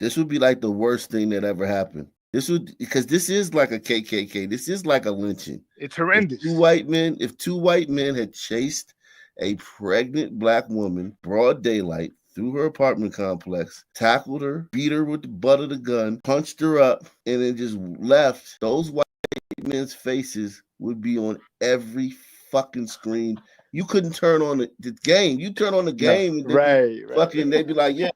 This would be like the worst thing that ever happened. This would because this is like a KKK. This is like a lynching. It's horrendous. If two white men had chased a pregnant black woman broad daylight through her apartment complex, tackled her, beat her with the butt of the gun, punched her up, and then just left, those white men's faces would be on every fucking screen. You couldn't turn on the game. You turn on the game and they'd be like, yeah,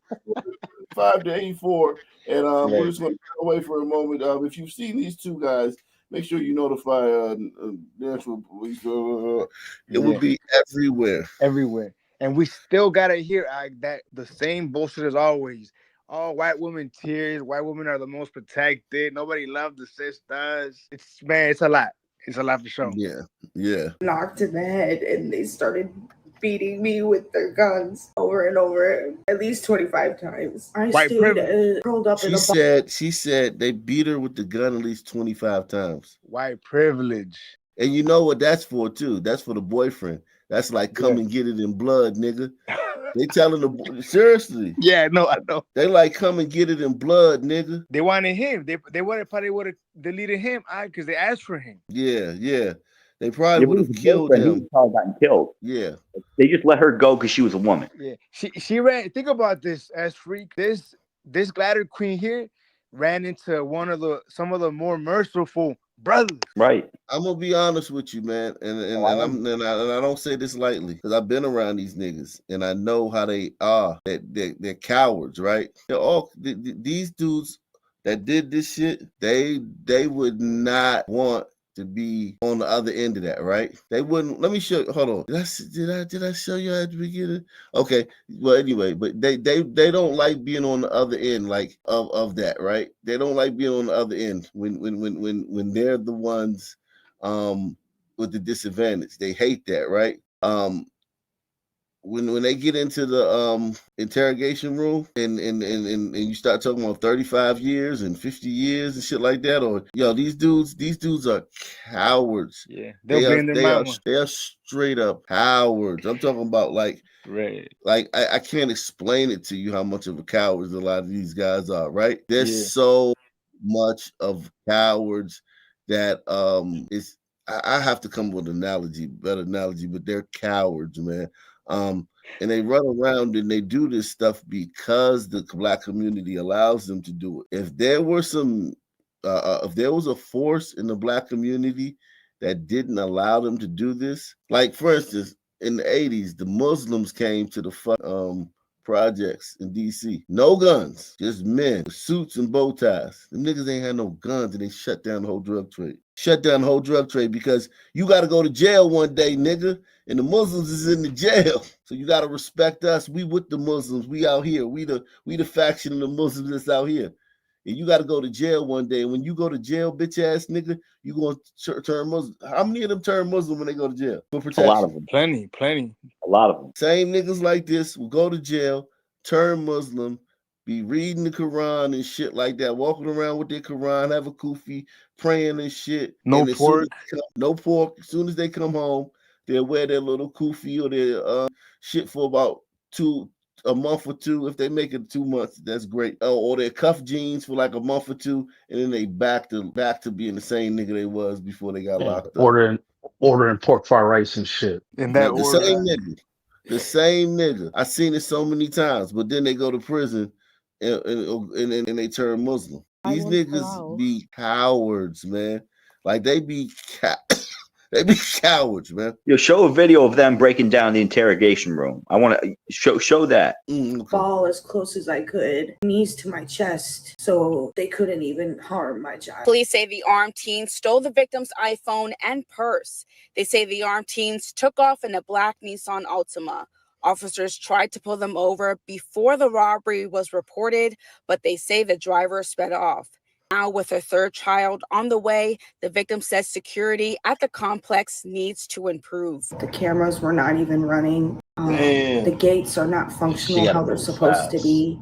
5 to 84. And we're just going to get away for a moment. If you've seen these two guys, make sure you notify National Police. It would be everywhere. Everywhere. And we still got to hear that the same bullshit as always. All white women tears. White women are the most protected. Nobody loves the sisters. It's a lot. It's a lot for sure. Yeah. Knocked in the head and they started beating me with their guns over and over at least 25 times. I stayed curled up in a She said they beat her with the gun at least 25 times. White privilege. And you know what that's for too? That's for the boyfriend. That's like come and get it in blood, nigga. They telling the seriously. Yeah, no, I know. They like come and get it in blood, nigga. They wanted him. They probably would have deleted him because they asked for him. Yeah. They probably would have killed him. He probably gotten killed. Yeah. They just let her go because she was a woman. Yeah. She ran. Think about this as freak. This glider queen here ran into some of the more merciful brothers. Right. I'm gonna be honest with you, man, and I don't say this lightly because I've been around these niggas and I know how they are. They're cowards, right? They're all these dudes that did this shit. They would not want to be on the other end of that, right? They wouldn't. Let me show you. Hold on. Did I show you at the beginning? Okay. Well, anyway, but they don't like being on the other end, like of that, right? They don't like being on the other end when they're the ones with the disadvantage. They hate that, right? When they get into the interrogation room and you start talking about 35 years and 50 years and shit like that, or these dudes are cowards. Yeah, they are straight up cowards. I'm talking about like I can't explain it to you how much of a cowards a lot of these guys are, right? There's so much of cowards that I have to come with better analogy, but they're cowards, man. And they run around and they do this stuff because the black community allows them to do it. If there was a force in the black community that didn't allow them to do this, like for instance, in the 80s, the Muslims came to the projects in DC. No guns, just men with suits and bow ties. The niggas ain't had no guns and they shut down the whole drug trade. Because you got to go to jail one day, nigga. And the Muslims is in the jail. So you got to respect us. We with the Muslims. We out here. We the faction of the Muslims that's out here. And you got to go to jail one day. And when you go to jail, bitch ass nigga, you going to turn Muslim. How many of them turn Muslim when they go to jail? For protection? A lot of them. Plenty. A lot of them. Same niggas like this will go to jail, turn Muslim, be reading the Quran and shit like that, walking around with their Quran, have a kufi, praying and shit. No pork. No pork. As soon as they come home, they'll wear their little kufi or their shit for about a month or two. If they make it 2 months, that's great. Or their cuff jeans for like a month or two, and then they back to being the same nigga they was before they got locked up. Ordering pork fried rice and shit. And that the same nigga. I've seen it so many times, but then they go to prison and they turn Muslim. These niggas be cowards, man. Like they be cowards, man. Show a video of them breaking down the interrogation room. I want to show that. Ball as close as I could, knees to my chest, so they couldn't even harm my child. Police say the armed teens stole the victim's iPhone and purse. They say the armed teens took off in a black Nissan Altima. Officers tried to pull them over before the robbery was reported, but they say the driver sped off. Now, with her third child on the way, the victim says security at the complex needs to improve. The cameras were not even running. The gates are not functional how they're supposed to be.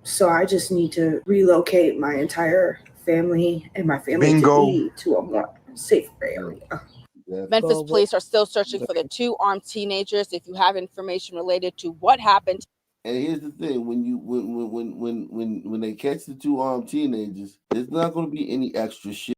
So I just need to relocate my entire family and my family to a more safe area. Memphis police are still searching for the two armed teenagers. If you have information related to what happened And here's the thing: when they catch the two armed teenagers, there's not going to be any extra shit